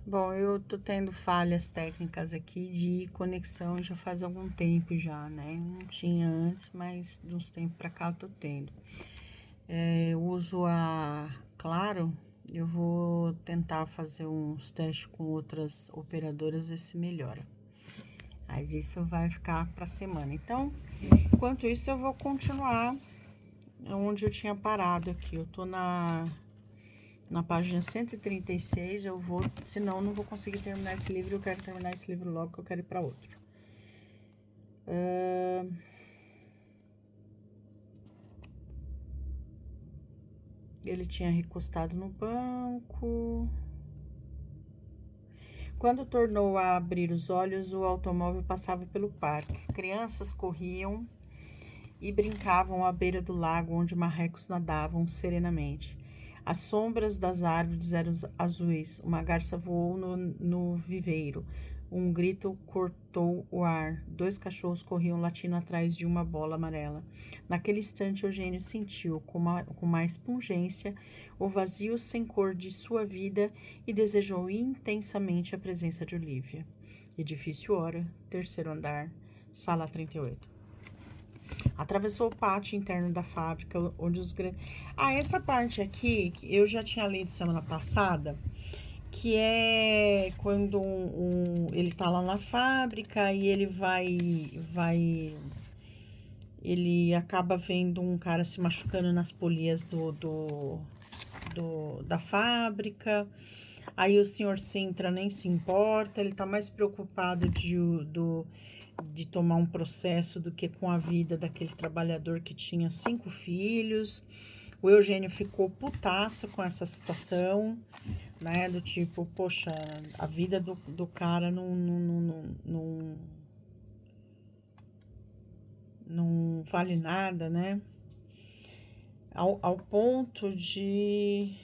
Bom, eu tô tendo falhas técnicas aqui de conexão já faz algum tempo já, né? Não tinha antes, mas de uns tempos pra cá eu tô tendo. Eu uso a Claro, eu vou tentar fazer uns testes com outras operadoras ver se melhora. Mas isso vai ficar pra semana. Então, enquanto isso, eu vou continuar onde eu tinha parado aqui. Eu tô na página 136, eu vou, senão não vou conseguir terminar esse livro. Eu quero terminar esse livro logo, que eu quero ir para outro. Ele tinha recostado no banco. Quando tornou a abrir os olhos, o automóvel passava pelo parque. Crianças corriam e brincavam à beira do lago onde marrecos nadavam serenamente. As sombras das árvores eram azuis. Uma garça voou no viveiro. Um grito cortou o ar. 2 cachorros corriam latindo atrás de uma bola amarela. Naquele instante, Eugênio sentiu com mais pungência o vazio sem cor de sua vida e desejou intensamente a presença de Olivia. Edifício Hora, 3º andar, sala 38. Atravessou o pátio interno da fábrica, onde os grandes... essa parte aqui, que eu já tinha lido semana passada, que é quando ele tá lá na fábrica e ele ele acaba vendo um cara se machucando nas polias da fábrica. Aí o senhor Sintra nem se importa, ele tá mais preocupado de tomar um processo do que com a vida daquele trabalhador que tinha 5 filhos. O Eugênio ficou putaço com essa situação, né? Do tipo, poxa, a vida do cara não vale nada, né? Ao ponto de...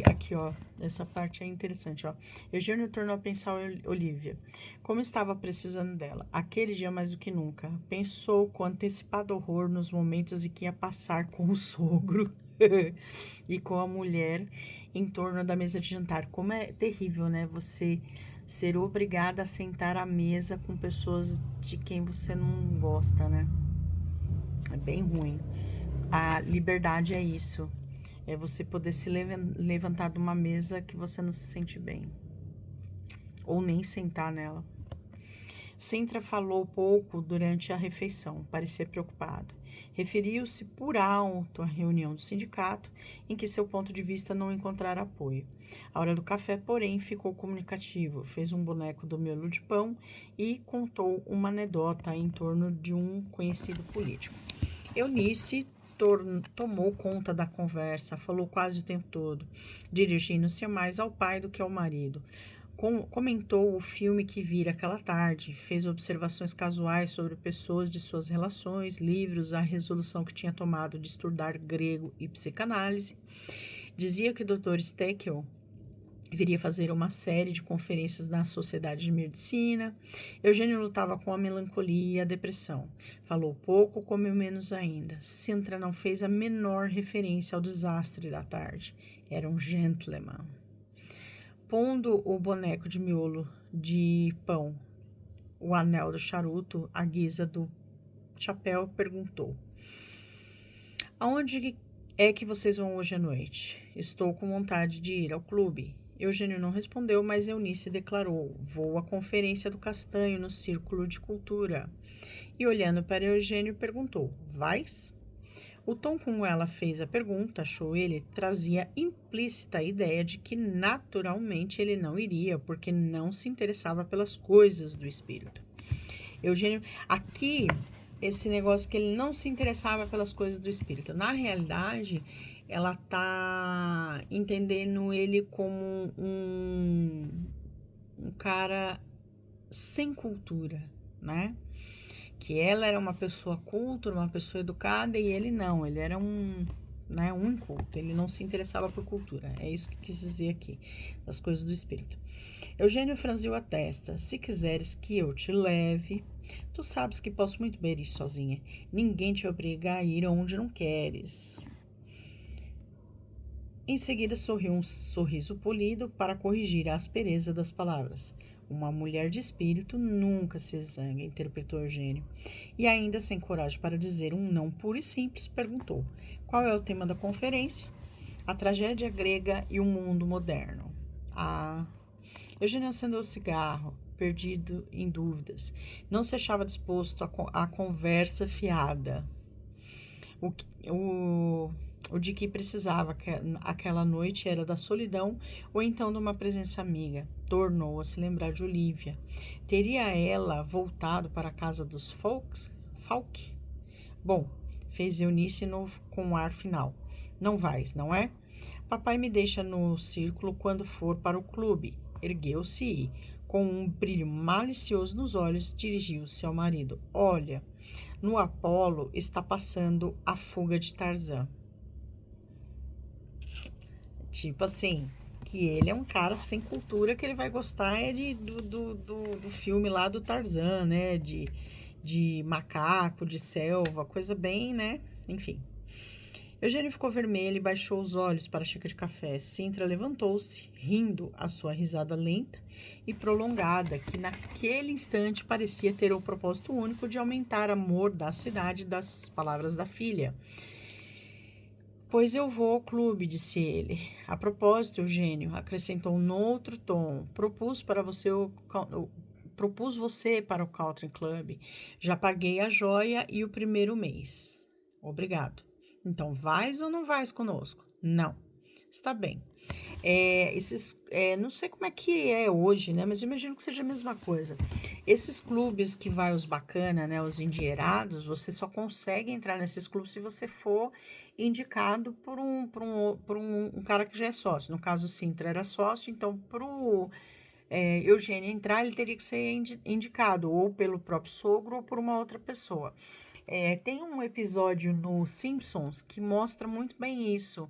aqui, essa parte é interessante, Eugênio tornou a pensar Olivia, como estava precisando dela, aquele dia mais do que nunca. Pensou com antecipado horror nos momentos em que ia passar com o sogro e com a mulher em torno da mesa de jantar. Como é terrível, né? Você ser obrigada a sentar à mesa com pessoas de quem você não gosta, né? É bem ruim. A liberdade é isso. É você poder se levantar de uma mesa que você não se sente bem. Ou nem sentar nela. Sintra falou pouco durante a refeição, parecia preocupado. Referiu-se por alto à reunião do sindicato, em que seu ponto de vista não encontrara apoio. A hora do café, porém, ficou comunicativo. Fez um boneco do miolo de pão e contou uma anedota em torno de um conhecido político. Eunice tomou conta da conversa, falou quase o tempo todo, dirigindo-se mais ao pai do que ao marido. Comentou o filme que vira aquela tarde, fez observações casuais sobre pessoas de suas relações, livros, a resolução que tinha tomado de estudar grego e psicanálise. Dizia que o Dr. Steckel viria fazer uma série de conferências na Sociedade de Medicina. Eugênio lutava com a melancolia e a depressão. Falou pouco, comeu menos ainda. Sintra não fez a menor referência ao desastre da tarde. Era um gentleman. Pondo o boneco de miolo de pão, o anel do charuto, à guisa do chapéu, perguntou: aonde é que vocês vão hoje à noite? Estou com vontade de ir ao clube. Eugênio não respondeu, mas Eunice declarou: vou à conferência do Castanho no Círculo de Cultura. E olhando para Eugênio, perguntou: vais? O tom como ela fez a pergunta, achou ele, trazia implícita a ideia de que naturalmente ele não iria, porque não se interessava pelas coisas do espírito. Eugênio, aqui, esse negócio que ele não se interessava pelas coisas do espírito. Na realidade, ela tá entendendo ele como um cara sem cultura, né? Que ela era uma pessoa culta, uma pessoa educada, e ele não, ele era um inculto, ele não se interessava por cultura. É isso que quis dizer aqui, das coisas do espírito. Eugênio franziu a testa. Se quiseres que eu te leve, tu sabes que posso muito bem ir sozinha. Ninguém te obriga a ir onde não queres. Em seguida, sorriu um sorriso polido para corrigir a aspereza das palavras. Uma mulher de espírito nunca se zanga, interpretou Eugênio. E ainda sem coragem para dizer um não puro e simples, perguntou: qual é o tema da conferência? A tragédia grega e o mundo moderno. Ah. Eugênio acendeu o cigarro, perdido em dúvidas. Não se achava disposto à conversa fiada. O de que precisava aquela noite era da solidão ou então de uma presença amiga. Tornou a se lembrar de Olivia. Teria ela voltado para a casa dos Falk? Bom, fez Eunice com um ar final. Não vais, não é? Papai me deixa no círculo quando for para o clube. Ergueu-se e, com um brilho malicioso nos olhos, dirigiu-se ao marido. Olha, no Apolo está passando a fuga de Tarzan. Tipo assim, que ele é um cara sem cultura, que ele vai gostar do filme lá do Tarzan, né? De macaco, de selva, coisa bem, né? Enfim. Eugênio ficou vermelho e baixou os olhos para a xícara de café. Sintra levantou-se, rindo a sua risada lenta e prolongada, que naquele instante parecia ter o propósito único de aumentar a mordacidade das palavras da filha. Pois eu vou ao clube, disse ele. A propósito, Eugênio, acrescentou noutro tom, propus você para o Country Club. Já paguei a joia e o primeiro mês. Obrigado. Então, vais ou não vais conosco? Não. Está bem. Não sei como é que é hoje, né? Mas eu imagino que seja a mesma coisa. Esses clubes que vai os bacana, né? Os endinheirados, você só consegue entrar nesses clubes se você for indicado por um cara que já é sócio. No caso, o Sintra era sócio, então pro Eugênio entrar, ele teria que ser indicado ou pelo próprio sogro ou por uma outra pessoa. Tem um episódio no Simpsons que mostra muito bem isso,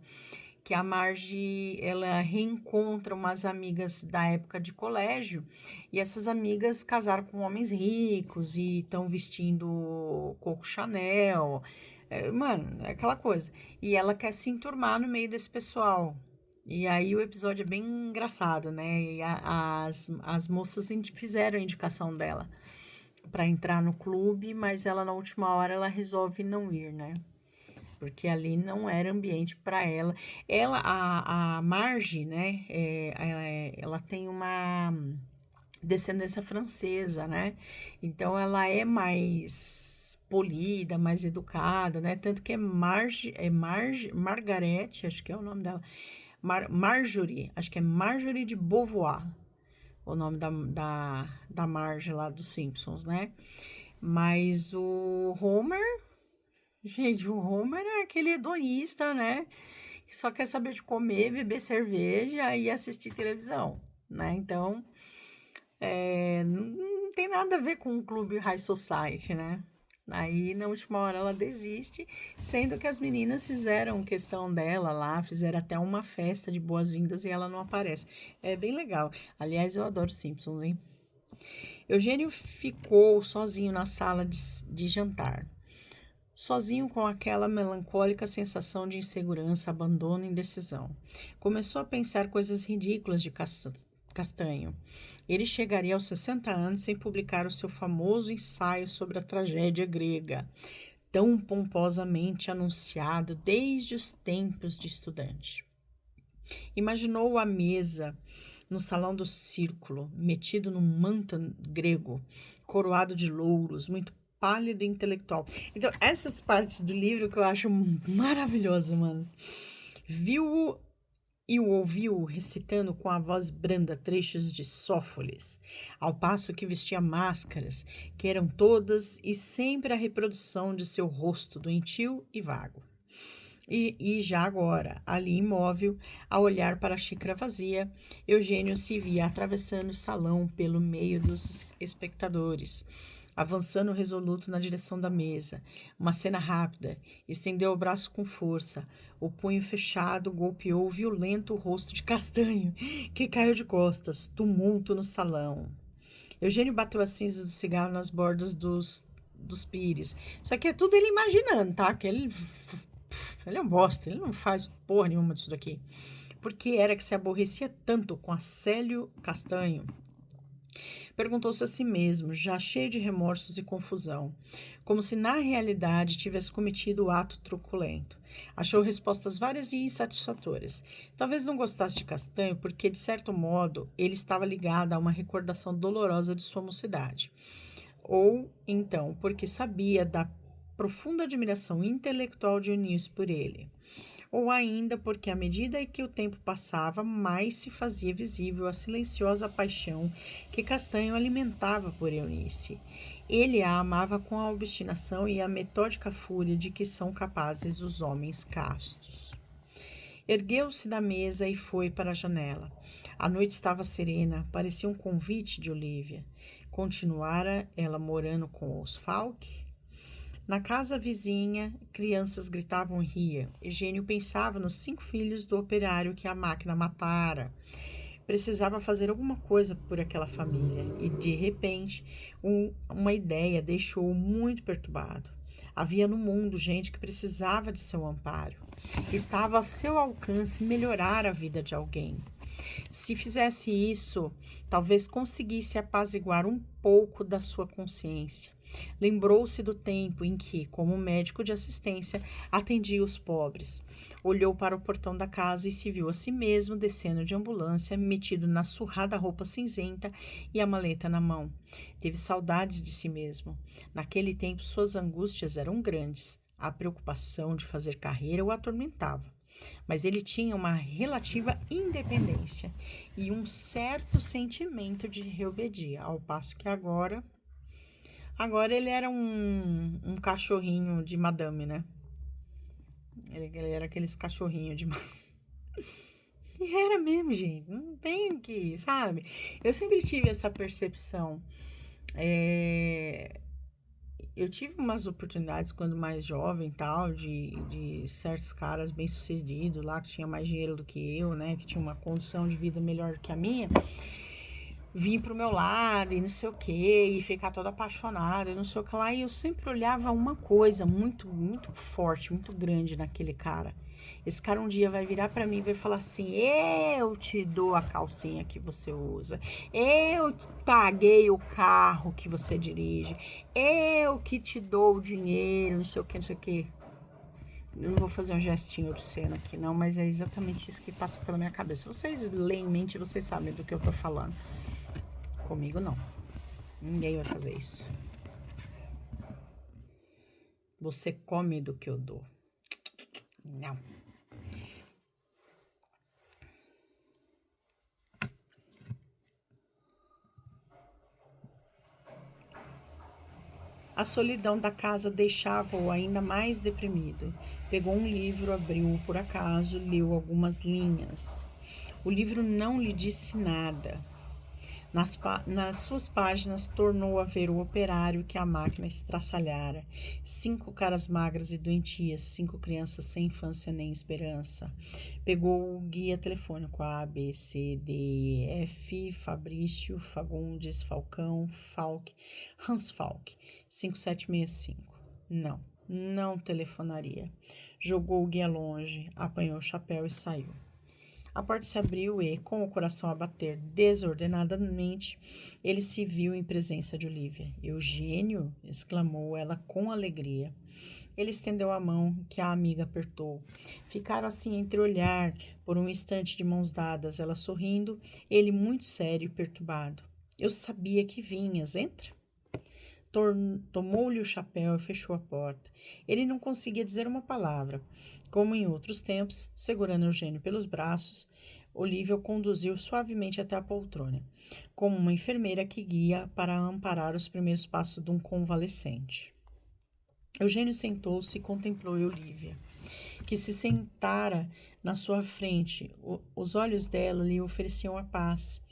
que a Marge, ela reencontra umas amigas da época de colégio, e essas amigas casaram com homens ricos e estão vestindo Coco Chanel, mano, é aquela coisa. E ela quer se enturmar no meio desse pessoal. E aí o episódio é bem engraçado, né? E as moças fizeram a indicação dela para entrar no clube, mas ela na última hora ela resolve não ir, né? Porque ali não era ambiente para ela. A Marge, né? Ela tem uma descendência francesa, né? Então ela é mais polida, mais educada, né? Tanto que Margarete, acho que é o nome dela. Marjorie, acho que é Marjorie de Beauvoir, o nome da Marge lá dos Simpsons, né? Mas o Homer, gente, o Homer é aquele hedonista, né? Que só quer saber de comer, beber cerveja e assistir televisão, né? Então, não tem nada a ver com o clube High Society, né? Aí, na última hora, ela desiste, sendo que as meninas fizeram questão dela lá, fizeram até uma festa de boas-vindas e ela não aparece. É bem legal. Aliás, eu adoro Simpsons, hein? Eugênio ficou sozinho na sala de jantar. Sozinho com aquela melancólica sensação de insegurança, abandono e indecisão. Começou a pensar coisas ridículas de Castanho. Ele chegaria aos 60 anos sem publicar o seu famoso ensaio sobre a tragédia grega, tão pomposamente anunciado desde os tempos de estudante. Imaginou a mesa no salão do círculo, metido num manto grego, coroado de louros, muito pálido e intelectual. Então, essas partes do livro que eu acho maravilhosa, mano. Viu-o e o ouviu recitando com a voz branda trechos de Sófocles, ao passo que vestia máscaras, que eram todas e sempre a reprodução de seu rosto doentio e vago. E já agora, ali imóvel, a olhar para a xícara vazia, Eugênio se via atravessando o salão pelo meio dos espectadores, avançando resoluto na direção da mesa. Uma cena rápida. Estendeu o braço com força. O punho fechado golpeou violento o rosto de Castanho, que caiu de costas. Tumulto no salão. Eugênio bateu as cinzas do cigarro nas bordas dos pires. Isso aqui é tudo ele imaginando, tá? Que ele Ele é um bosta, ele não faz porra nenhuma disso daqui. Por que era que se aborrecia tanto com a Célio Castanho? Perguntou-se a si mesmo, já cheio de remorsos e confusão, como se na realidade tivesse cometido o ato truculento. Achou respostas várias e insatisfatórias. Talvez não gostasse de Castanho porque, de certo modo, ele estava ligado a uma recordação dolorosa de sua mocidade. Ou, então, porque sabia da profunda admiração intelectual de Eunice por ele. Ou ainda porque, à medida que o tempo passava, mais se fazia visível a silenciosa paixão que Castanho alimentava por Eunice. Ele a amava com a obstinação e a metódica fúria de que são capazes os homens castos. Ergueu-se da mesa e foi para a janela. A noite estava serena, parecia um convite de Olívia. Continuara ela morando com os Falk? Na casa vizinha, crianças gritavam e riam. Eugênio pensava nos 5 filhos do operário que a máquina matara. Precisava fazer alguma coisa por aquela família e, de repente, uma ideia deixou-o muito perturbado. Havia no mundo gente que precisava de seu amparo. Estava a seu alcance melhorar a vida de alguém. Se fizesse isso, talvez conseguisse apaziguar um pouco da sua consciência. Lembrou-se do tempo em que, como médico de assistência, atendia os pobres. Olhou para o portão da casa e se viu a si mesmo descendo de ambulância, metido na surrada roupa cinzenta e a maleta na mão. Teve saudades de si mesmo. Naquele tempo, suas angústias eram grandes. A preocupação de fazer carreira o atormentava. Mas ele tinha uma relativa independência e um certo sentimento de rebeldia, ao passo que agora ele era um cachorrinho de madame, né? Ele era aqueles cachorrinhos de madame. E era mesmo, gente. Não tem que, sabe? Eu sempre tive essa percepção. Eu tive umas oportunidades quando mais jovem tal, de certos caras bem-sucedidos lá, que tinha mais dinheiro do que eu, né? Que tinha uma condição de vida melhor que a minha. Vim pro meu lado e não sei o que, e ficar toda apaixonada e não sei o que lá. E eu sempre olhava uma coisa muito, muito forte, muito grande naquele cara. Esse cara um dia vai virar pra mim e vai falar assim: eu te dou a calcinha que você usa, eu paguei o carro que você dirige, eu que te dou o dinheiro, não sei o que, não sei o que. Eu não vou fazer um gestinho obsceno aqui não, mas é exatamente isso que passa pela minha cabeça. Vocês leem em mente, vocês sabem do que eu tô falando. Comigo não. Ninguém vai fazer isso. Você come do que eu dou. Não. A solidão da casa deixava-o ainda mais deprimido. Pegou um livro, abriu-o por acaso, leu algumas linhas. O livro não lhe disse nada. Nas suas páginas, tornou a ver o operário que a máquina estraçalhara. 5 caras magras e doentias, 5 crianças sem infância nem esperança. Pegou o guia telefônico A, B, C, D, E, F, Fabrício, Fagundes, Falcão, Falk, Hans Falk, 5765. Não telefonaria. Jogou o guia longe, apanhou o chapéu e saiu. A porta se abriu e, com o coração a bater desordenadamente, ele se viu em presença de Olívia. Eugênio! Exclamou ela com alegria. Ele estendeu a mão que a amiga apertou. Ficaram assim entreolhar por um instante de mãos dadas, ela sorrindo, ele muito sério e perturbado. Eu sabia que vinhas. Entra. Tomou-lhe o chapéu e fechou a porta. Ele não conseguia dizer uma palavra. Como em outros tempos, segurando Eugênio pelos braços, Olívia o conduziu suavemente até a poltrona, como uma enfermeira que guia para amparar os primeiros passos de um convalescente. Eugênio sentou-se e contemplou Olívia, que se sentara na sua frente. Os olhos dela lhe ofereciam a paz.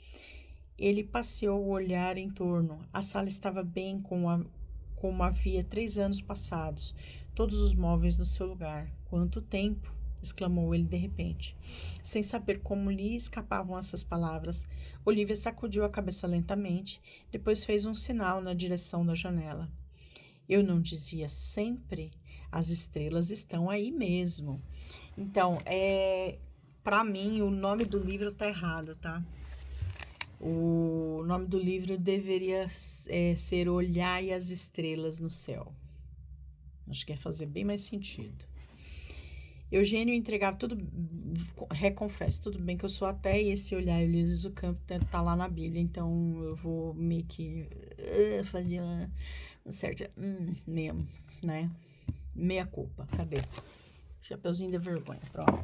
Ele passeou o olhar em torno. A sala estava bem como havia 3 anos passados, todos os móveis no seu lugar. Quanto tempo! Exclamou ele de repente. Sem saber como lhe escapavam essas palavras, Olívia sacudiu a cabeça lentamente, depois fez um sinal na direção da janela. Eu não dizia sempre? As estrelas estão aí mesmo. Então, para mim, o nome do livro tá errado, tá? O nome do livro deveria ser Olhai as Estrelas no Céu. Acho que ia fazer bem mais sentido. Eugênio entregava tudo, reconfesso, tudo bem que eu sou até e esse olhar e olhos do campo tá lá na Bíblia, então eu vou meio que fazer uma certa mesmo, né? Meia culpa, cadê? Chapeuzinho da vergonha, pronto.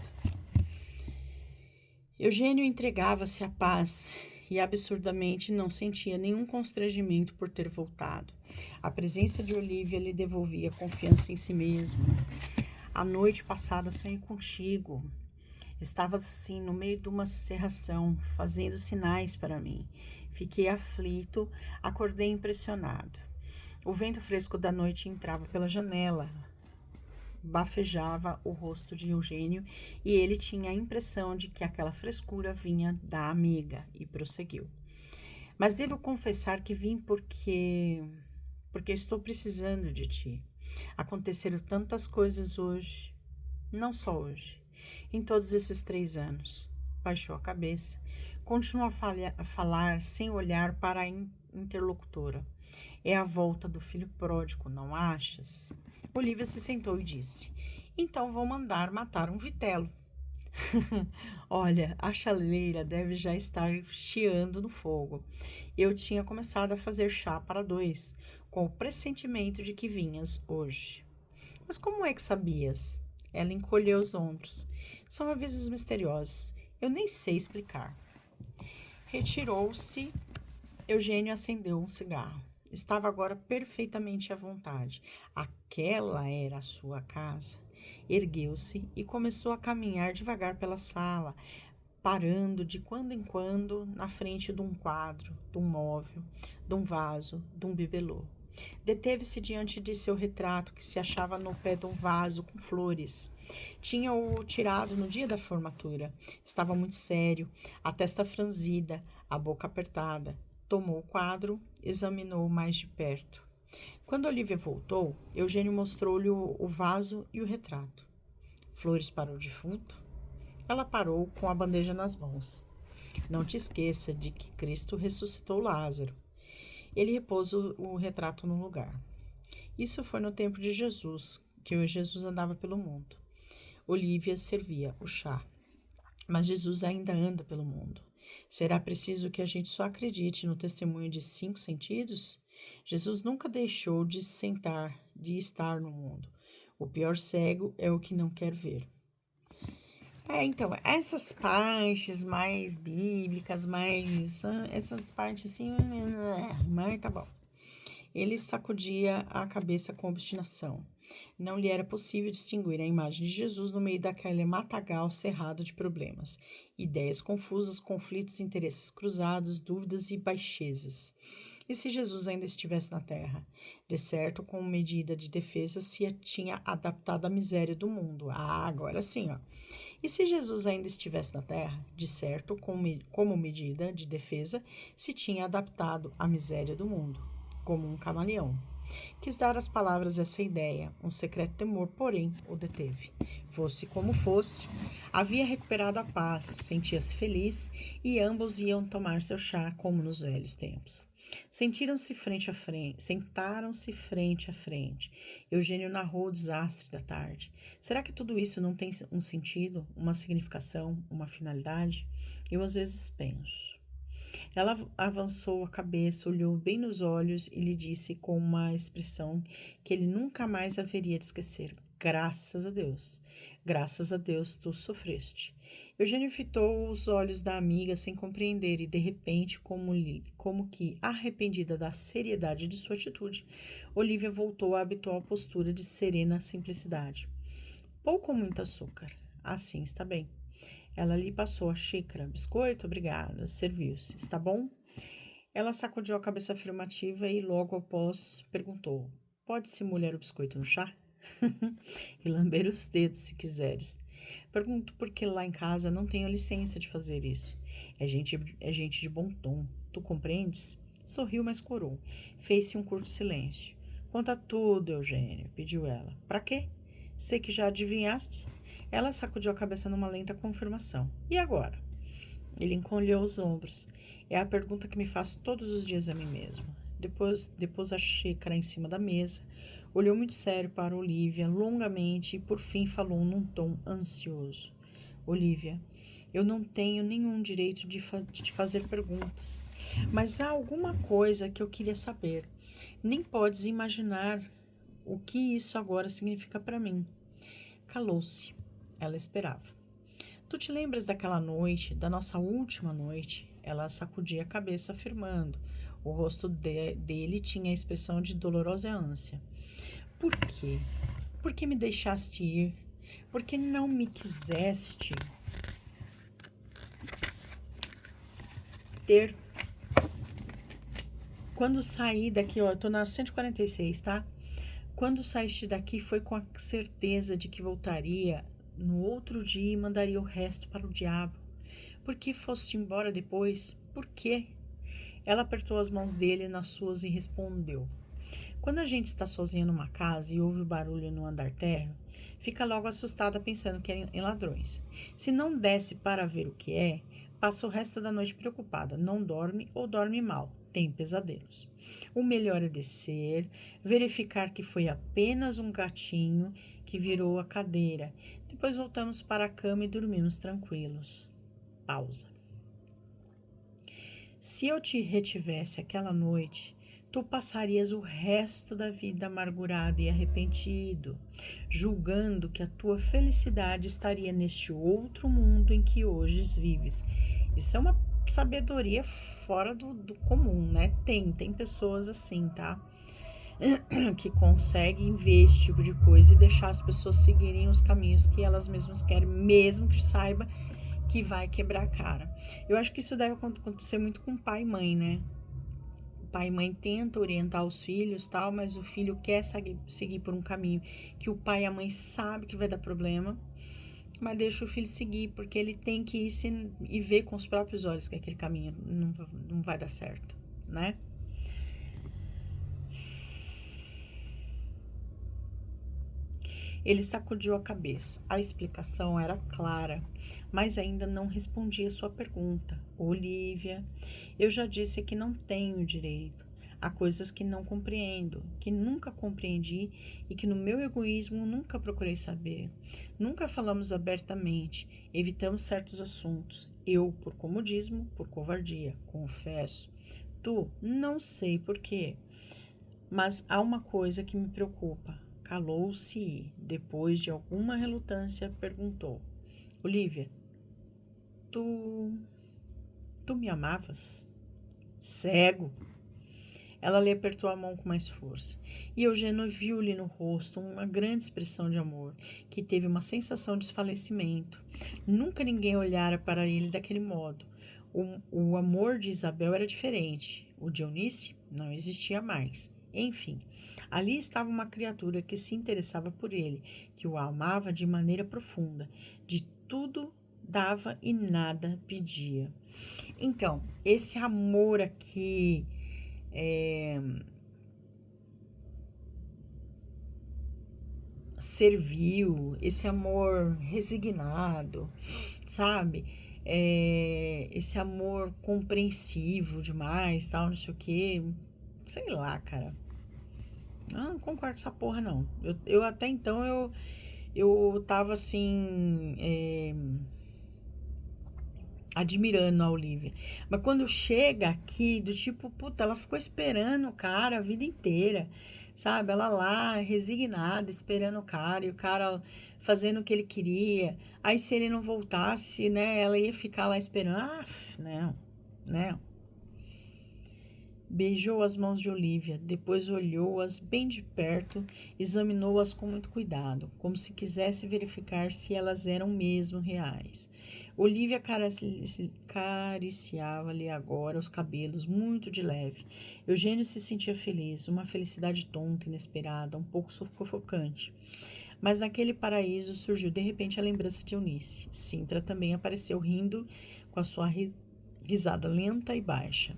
Eugênio entregava-se à paz e absurdamente não sentia nenhum constrangimento por ter voltado. A presença de Olívia lhe devolvia confiança em si mesmo. A noite passada sonhei contigo. Estavas assim no meio de uma cerração, fazendo sinais para mim. Fiquei aflito, acordei impressionado. O vento fresco da noite entrava pela janela, bafejava o rosto de Eugênio e ele tinha a impressão de que aquela frescura vinha da amiga e prosseguiu. Mas devo confessar que vim porque estou precisando de ti. Aconteceram tantas coisas hoje, não só hoje, em todos esses 3 anos. Baixou a cabeça, continuou a falar sem olhar para a interlocutora. É a volta do filho pródigo, não achas? Olívia se sentou e disse: então vou mandar matar um vitelo. Olha, a chaleira deve já estar chiando no fogo. Eu tinha começado a fazer chá para 2, com o pressentimento de que vinhas hoje. Mas como é que sabias? Ela encolheu os ombros. São avisos misteriosos. Eu nem sei explicar. Retirou-se. Eugênio acendeu um cigarro. Estava agora perfeitamente à vontade. Aquela era a sua casa. Ergueu-se e começou a caminhar devagar pela sala, parando de quando em quando na frente de um quadro, de um móvel, de um vaso, de um bibelô. Deteve-se diante de seu retrato, que se achava no pé de um vaso com flores. Tinha-o tirado no dia da formatura. Estava muito sério, a testa franzida, a boca apertada. Tomou o quadro, examinou-o mais de perto. Quando Olívia voltou, Eugênio mostrou-lhe o vaso e o retrato. Flores para o defunto? Ela parou com a bandeja nas mãos. Não te esqueça de que Cristo ressuscitou Lázaro. Ele repôs o retrato no lugar. Isso foi no tempo de Jesus, que Jesus andava pelo mundo. Olívia servia o chá. Mas Jesus ainda anda pelo mundo. Será preciso que a gente só acredite no testemunho de 5 sentidos? Jesus nunca deixou de estar no mundo. O pior cego é o que não quer ver. Então, essas partes mais bíblicas, essas partes assim, mas tá bom. Ele sacudia a cabeça com obstinação. Não lhe era possível distinguir a imagem de Jesus no meio daquele matagal cerrado de problemas, ideias confusas, conflitos, interesses cruzados, dúvidas e baixezas. E se Jesus ainda estivesse na terra? De certo, como medida de defesa, se tinha adaptado à miséria do mundo. Agora sim, ó. E se Jesus ainda estivesse na terra? De certo, como medida de defesa, se tinha adaptado à miséria do mundo, como um camaleão. Quis dar às palavras essa ideia, um secreto temor, porém, o deteve. Fosse como fosse, havia recuperado a paz, sentia-se feliz e ambos iam tomar seu chá como nos velhos tempos. Sentaram-se frente a frente. Eugênio narrou o desastre da tarde. Será que tudo isso não tem um sentido, uma significação, uma finalidade? Eu às vezes penso. Ela avançou a cabeça, olhou bem nos olhos e lhe disse com uma expressão que ele nunca mais haveria de esquecer: graças a Deus tu sofreste. Eugênio fitou os olhos da amiga sem compreender e, de repente, como que arrependida da seriedade de sua atitude, Olívia voltou à habitual postura de serena simplicidade. Pouco ou muito açúcar? Assim está bem. Ela lhe passou a xícara. Biscoito, obrigada. Serviu-se. Está bom? Ela sacudiu a cabeça afirmativa e logo após perguntou: pode-se molhar o biscoito no chá? E lamber os dedos, se quiseres. Pergunto porque lá em casa não tenho licença de fazer isso. É gente de bom tom. Tu compreendes? Sorriu, mas corou. Fez-se um curto silêncio. Conta tudo, Eugênio, pediu ela. Para quê? Sei que já adivinhaste. Ela sacudiu a cabeça numa lenta confirmação. E agora? Ele encolheu os ombros. É a pergunta que me faço todos os dias a mim mesmo. Depois a xícara em cima da mesa, olhou muito sério para Olivia, longamente, e por fim falou num tom ansioso. Olivia, eu não tenho nenhum direito de te fazer perguntas, mas há alguma coisa que eu queria saber. Nem podes imaginar o que isso agora significa para mim. Calou-se. Ela esperava. Tu te lembras daquela noite, da nossa última noite? Ela sacudia a cabeça, afirmando. O rosto dele tinha a expressão de dolorosa ânsia. Por quê? Por que me deixaste ir? Por que não me quiseste ter? Quando saí daqui, ó, eu tô na 146, tá? Quando saíste daqui foi com a certeza de que voltaria no outro dia e mandaria o resto para o diabo. Por que foste embora depois? Por quê? Ela apertou as mãos dele nas suas e respondeu. Quando a gente está sozinha numa casa e ouve o barulho no andar térreo, fica logo assustada pensando que é em ladrões. Se não desce para ver o que é, passa o resto da noite preocupada, não dorme ou dorme mal, tem pesadelos. O melhor é descer, verificar que foi apenas um gatinho que virou a cadeira. Depois voltamos para a cama e dormimos tranquilos. Pausa. Se eu te retivesse aquela noite, tu passarias o resto da vida amargurado e arrependido, julgando que a tua felicidade estaria neste outro mundo em que hoje vives. Isso é uma sabedoria fora do comum, né? Tem pessoas assim, tá? Que conseguem ver esse tipo de coisa e deixar as pessoas seguirem os caminhos que elas mesmas querem, mesmo que saiba que vai quebrar a cara. Eu acho que isso deve acontecer muito com pai e mãe, né? O pai e mãe tentam orientar os filhos, tal, mas o filho quer seguir por um caminho que o pai e a mãe sabem que vai dar problema, mas deixa o filho seguir, porque ele tem que ir e ver com os próprios olhos que aquele caminho não vai dar certo, né? Ele sacudiu a cabeça. A explicação era clara, mas ainda não respondia sua pergunta. Olivia, eu já disse que não tenho direito. Há coisas que não compreendo, que nunca compreendi e que no meu egoísmo nunca procurei saber. Nunca falamos abertamente, evitamos certos assuntos. Eu, por comodismo, por covardia, confesso. Tu, não sei por quê, mas há uma coisa que me preocupa. Calou-se e, depois de alguma relutância, perguntou. Olivia, tu me amavas? Cego. Ela lhe apertou a mão com mais força. E Eugênio viu-lhe no rosto uma grande expressão de amor, que teve uma sensação de desfalecimento. Nunca ninguém olhara para ele daquele modo. O amor de Isabel era diferente. O de Eunice não existia mais. Enfim, ali estava uma criatura que se interessava por ele, que o amava de maneira profunda, de tudo dava e nada pedia. Então, esse amor aqui servil, esse amor resignado, sabe? Esse amor compreensivo demais, tal, não sei o quê. Sei lá, cara. Não concordo com essa porra, não. Eu até então, eu tava assim, admirando a Olivia. Mas quando chega aqui, do tipo, puta, ela ficou esperando o cara a vida inteira, sabe? Ela lá, resignada, esperando o cara, e o cara fazendo o que ele queria. Aí se ele não voltasse, né, ela ia ficar lá esperando. Ah, não, não. Beijou as mãos de Olivia, depois olhou-as bem de perto, examinou-as com muito cuidado, como se quisesse verificar se elas eram mesmo reais. Olivia acariciava-lhe agora os cabelos, muito de leve. Eugênio se sentia feliz, uma felicidade tonta, inesperada, um pouco sufocante. Mas naquele paraíso surgiu de repente a lembrança de Eunice. Sintra também apareceu rindo com a sua risada lenta e baixa.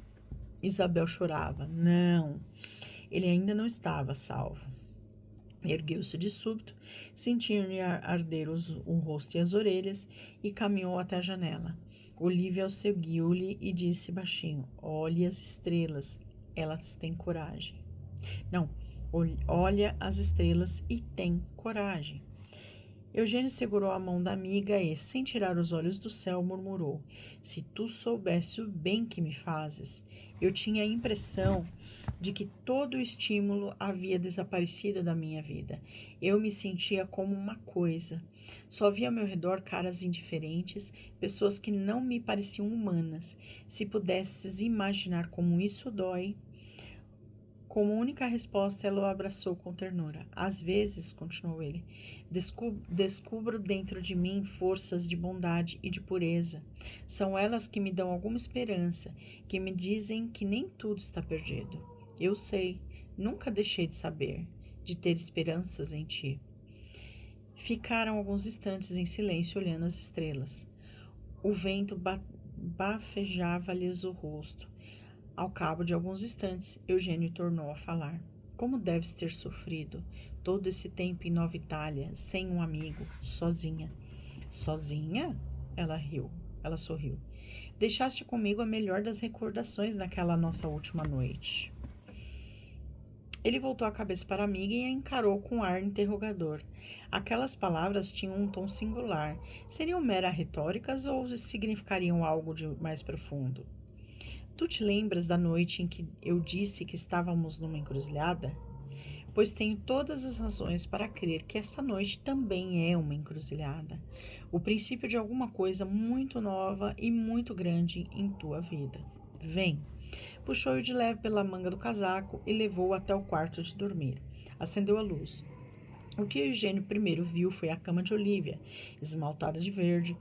Isabel chorava. Não, ele ainda não estava salvo. Ergueu-se de súbito, sentindo-lhe arder o rosto e as orelhas, e caminhou até a janela. Olívia seguiu-lhe e disse baixinho: Olhe as estrelas, elas têm coragem. Não, olha as estrelas e tem coragem. Eugênio segurou a mão da amiga e, sem tirar os olhos do céu, murmurou: Se tu soubesse o bem que me fazes. Eu tinha a impressão de que todo o estímulo havia desaparecido da minha vida. Eu me sentia como uma coisa. Só via ao meu redor caras indiferentes, pessoas que não me pareciam humanas. Se pudesses imaginar como isso dói. Como única resposta, ela o abraçou com ternura. Às vezes, continuou ele, descubro dentro de mim forças de bondade e de pureza. São elas que me dão alguma esperança, que me dizem que nem tudo está perdido. Eu sei, nunca deixei de saber, de ter esperanças em ti. Ficaram alguns instantes em silêncio olhando as estrelas. O vento bafejava-lhes o rosto. Ao cabo de alguns instantes, Eugênio tornou a falar. Como deves ter sofrido todo esse tempo em Nova Itália, sem um amigo, sozinha. Sozinha? Ela sorriu. Deixaste comigo a melhor das recordações naquela nossa última noite. Ele voltou a cabeça para a amiga e a encarou com ar interrogador. Aquelas palavras tinham um tom singular. Seriam meras retóricas ou significariam algo de mais profundo? Tu te lembras da noite em que eu disse que estávamos numa encruzilhada? Pois tenho todas as razões para crer que esta noite também é uma encruzilhada. O princípio de alguma coisa muito nova e muito grande em tua vida. Vem. Puxou-o de leve pela manga do casaco e levou-o até o quarto de dormir. Acendeu a luz. O que Eugênio primeiro viu foi a cama de Olívia, esmaltada de verde,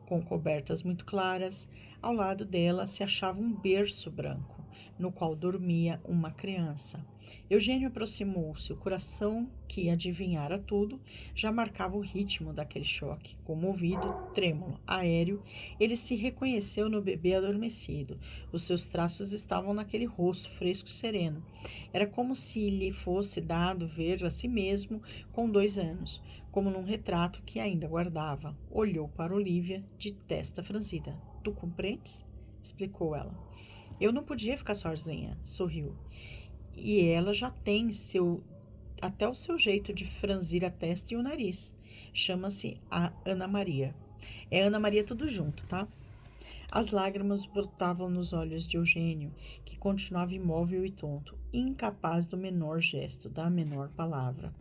com cobertas muito claras. Ao lado dela se achava um berço branco, no qual dormia uma criança. Eugênio aproximou-se, o coração, que adivinhara tudo, já marcava o ritmo daquele choque. Comovido, trêmulo, aéreo, ele se reconheceu no bebê adormecido. Os seus traços estavam naquele rosto fresco e sereno. Era como se lhe fosse dado ver a si mesmo com 2 anos, como num retrato que ainda guardava. Olhou para Olívia de testa franzida. Tu compreendes? Explicou ela. Eu não podia ficar sozinha, sorriu. E ela já tem até o seu jeito de franzir a testa e o nariz. Chama-se a Ana Maria. É Ana Maria tudo junto, tá? As lágrimas brotavam nos olhos de Eugênio, que continuava imóvel e tonto, incapaz do menor gesto, da menor palavra.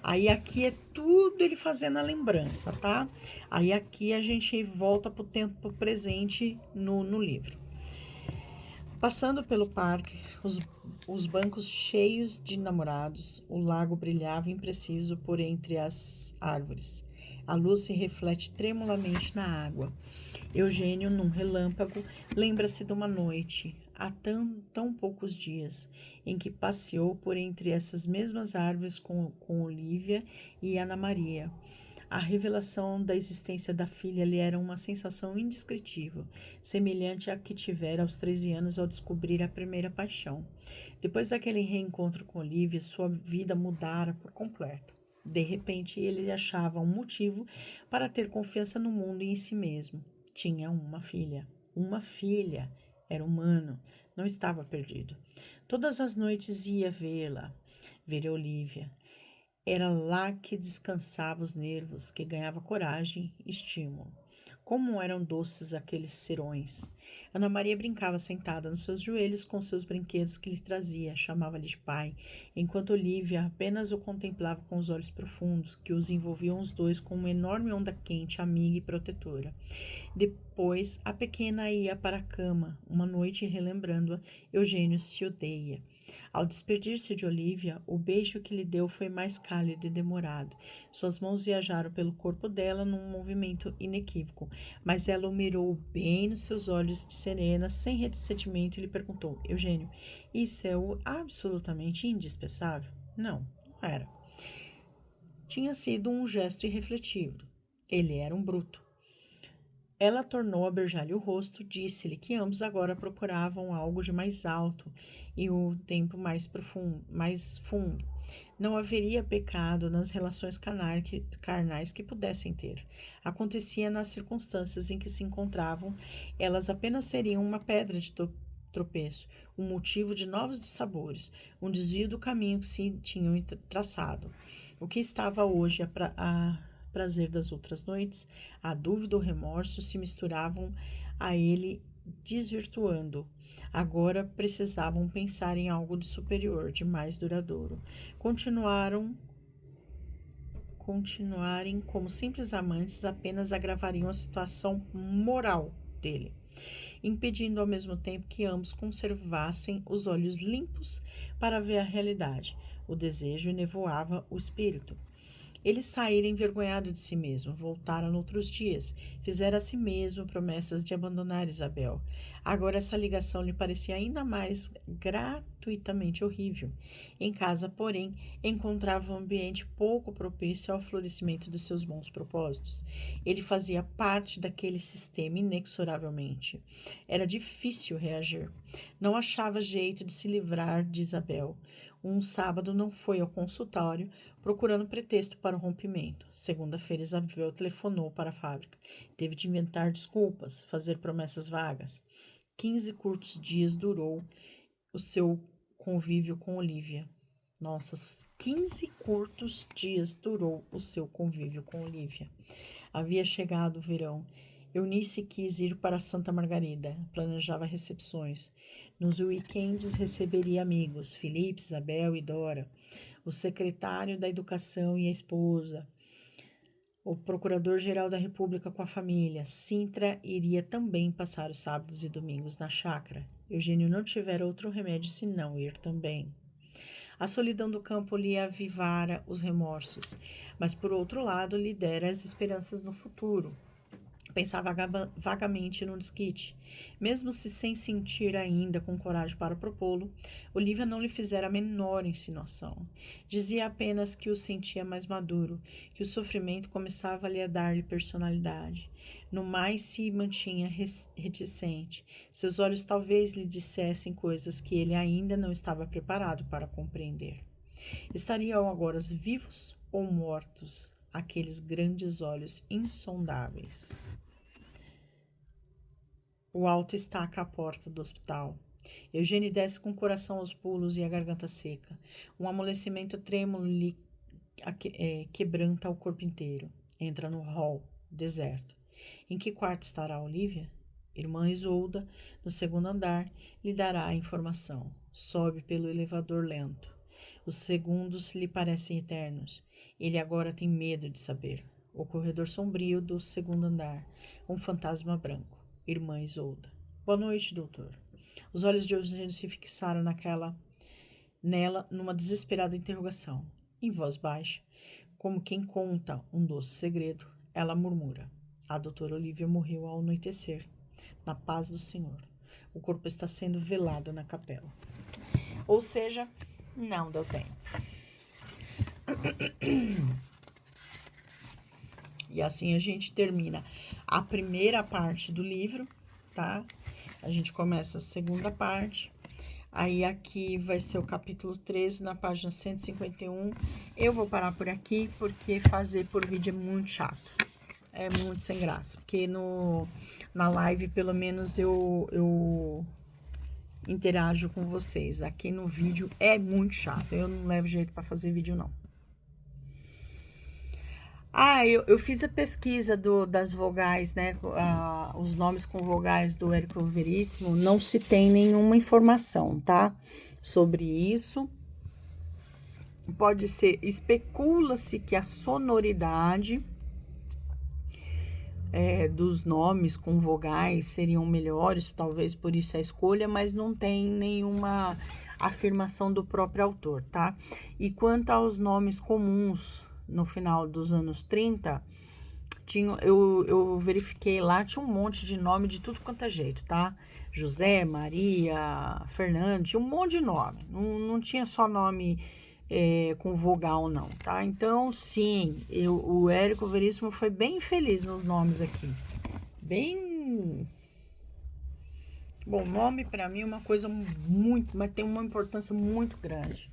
Aí aqui é tudo ele fazendo a lembrança, tá? Aí aqui a gente volta pro tempo presente no livro. Passando pelo parque, os bancos cheios de namorados, o lago brilhava impreciso por entre as árvores. A luz se reflete tremulamente na água. Eugênio, num relâmpago, lembra-se de uma noite, há tão poucos dias, em que passeou por entre essas mesmas árvores com Olívia e Ana Maria. A revelação da existência da filha lhe era uma sensação indescritível, semelhante à que tivera aos 13 anos ao descobrir a primeira paixão. Depois daquele reencontro com Olívia, sua vida mudara por completo. De repente, ele achava um motivo para ter confiança no mundo e em si mesmo. Tinha uma filha. Uma filha. Era humano. Não estava perdido. Todas as noites ia vê-la, ver Olívia. Era lá que descansava os nervos, que ganhava coragem e estímulo. Como eram doces aqueles serões! Ana Maria brincava sentada nos seus joelhos com seus brinquedos que lhe trazia, chamava-lhe de pai, enquanto Olívia apenas o contemplava com os olhos profundos, que os envolviam os dois com uma enorme onda quente, amiga e protetora. Depois, a pequena ia para a cama. Uma noite, relembrando-a, Eugênio se odeia. Ao despedir-se de Olívia, o beijo que lhe deu foi mais cálido e demorado. Suas mãos viajaram pelo corpo dela num movimento inequívoco, mas ela o mirou bem nos seus olhos de serena, sem ressentimento, e lhe perguntou: Eugênio, isso é o absolutamente indispensável? Não, não era. Tinha sido um gesto irrefletivo. Ele era um bruto. Ela tornou a beijar-lhe o rosto, disse-lhe que ambos agora procuravam algo de mais alto e o tempo mais fundo. Não haveria pecado nas relações carnais que pudessem ter. Acontecia nas circunstâncias em que se encontravam, elas apenas seriam uma pedra de tropeço, um motivo de novos dissabores, um desvio do caminho que se tinham traçado. O que estava hoje a prazer das outras noites, a dúvida ou remorso se misturavam a ele, desvirtuando. Agora precisavam pensar em algo de superior, de mais duradouro. Continuarem como simples amantes apenas agravariam a situação moral dele, impedindo ao mesmo tempo que ambos conservassem os olhos limpos para ver a realidade. O desejo enevoava o espírito. Ele saíra envergonhado de si mesmo, voltara noutros dias, fizera a si mesmo promessas de abandonar Isabel. Agora essa ligação lhe parecia ainda mais gratuitamente horrível. Em casa, porém, encontrava um ambiente pouco propício ao florescimento de seus bons propósitos. Ele fazia parte daquele sistema inexoravelmente. Era difícil reagir. Não achava jeito de se livrar de Isabel. Um sábado não foi ao consultório, procurando pretexto para o rompimento. Segunda-feira, Isabel telefonou para a fábrica. Teve de inventar desculpas, fazer promessas vagas. 15 curtos dias durou o seu convívio com Olivia. Nossa, 15 curtos dias durou o seu convívio com Olivia. Havia chegado o verão. Eunice quis ir para Santa Margarida, planejava recepções. Nos weekends receberia amigos, Felipe, Isabel e Dora, o secretário da Educação e a esposa, o procurador-geral da República com a família. Sintra iria também passar os sábados e domingos na chácara. Eugênio não tivera outro remédio senão ir também. A solidão do campo lhe avivara os remorsos, mas por outro lado lhe dera as esperanças no futuro. Pensava vagamente num desquite. Mesmo se sem sentir ainda com coragem para propô-lo, Olivia não lhe fizera a menor insinuação. Dizia apenas que o sentia mais maduro, que o sofrimento começava-lhe a dar-lhe personalidade. No mais se mantinha reticente. Seus olhos talvez lhe dissessem coisas que ele ainda não estava preparado para compreender. Estariam agora vivos ou mortos aqueles grandes olhos insondáveis? O alto estaca à porta do hospital. Eugênio desce com o coração aos pulos e a garganta seca. Um amolecimento trêmulo lhe quebranta o corpo inteiro. Entra no hall, deserto. Em que quarto estará Olivia? Irmã Isolda, no segundo andar, lhe dará a informação. Sobe pelo elevador lento. Os segundos lhe parecem eternos. Ele agora tem medo de saber. O corredor sombrio do segundo andar. Um fantasma branco. Irmã Isolda. Boa noite, doutor. Os olhos de Eugênio se fixaram nela numa desesperada interrogação. Em voz baixa, como quem conta um doce segredo, ela murmura. A doutora Olivia morreu ao anoitecer, na paz do Senhor. O corpo está sendo velado na capela. Ou seja, não deu tempo. E assim a gente termina a primeira parte do livro, tá? A gente começa a segunda parte. Aí aqui vai ser o capítulo 13, na página 151. Eu vou parar por aqui, porque fazer por vídeo é muito chato. É muito sem graça. Porque na live, pelo menos, eu interajo com vocês. Aqui no vídeo é muito chato. Eu não levo jeito para fazer vídeo, não. Eu fiz a pesquisa das vogais, né? Os nomes com vogais do Érico Veríssimo. Não se tem nenhuma informação, tá? Sobre isso. Pode ser, especula-se que a sonoridade dos nomes com vogais seriam melhores, talvez por isso a escolha, mas não tem nenhuma afirmação do próprio autor, tá? E quanto aos nomes comuns, no final dos anos 30, eu verifiquei lá, tinha um monte de nome de tudo quanto é jeito, tá? José, Maria, Fernando, tinha um monte de nome. Não tinha só nome com vogal, não, tá? Então, sim, o Érico Veríssimo foi bem feliz nos nomes aqui. Bem... Bom, nome para mim é uma coisa muito, mas tem uma importância muito grande.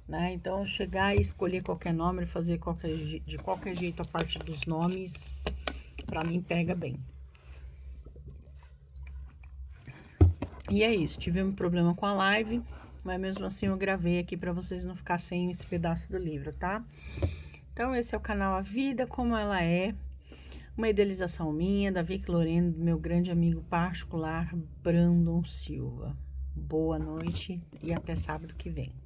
né? Então, chegar e escolher qualquer nome, fazer de qualquer jeito a parte dos nomes, pra mim pega bem. E é isso, tive um problema com a live, mas mesmo assim eu gravei aqui pra vocês não ficar sem esse pedaço do livro, tá? Então, esse é o canal A Vida Como Ela É, uma idealização minha, da Vicky Lorena, do meu grande amigo particular, Brandon Silva. Boa noite e até sábado que vem.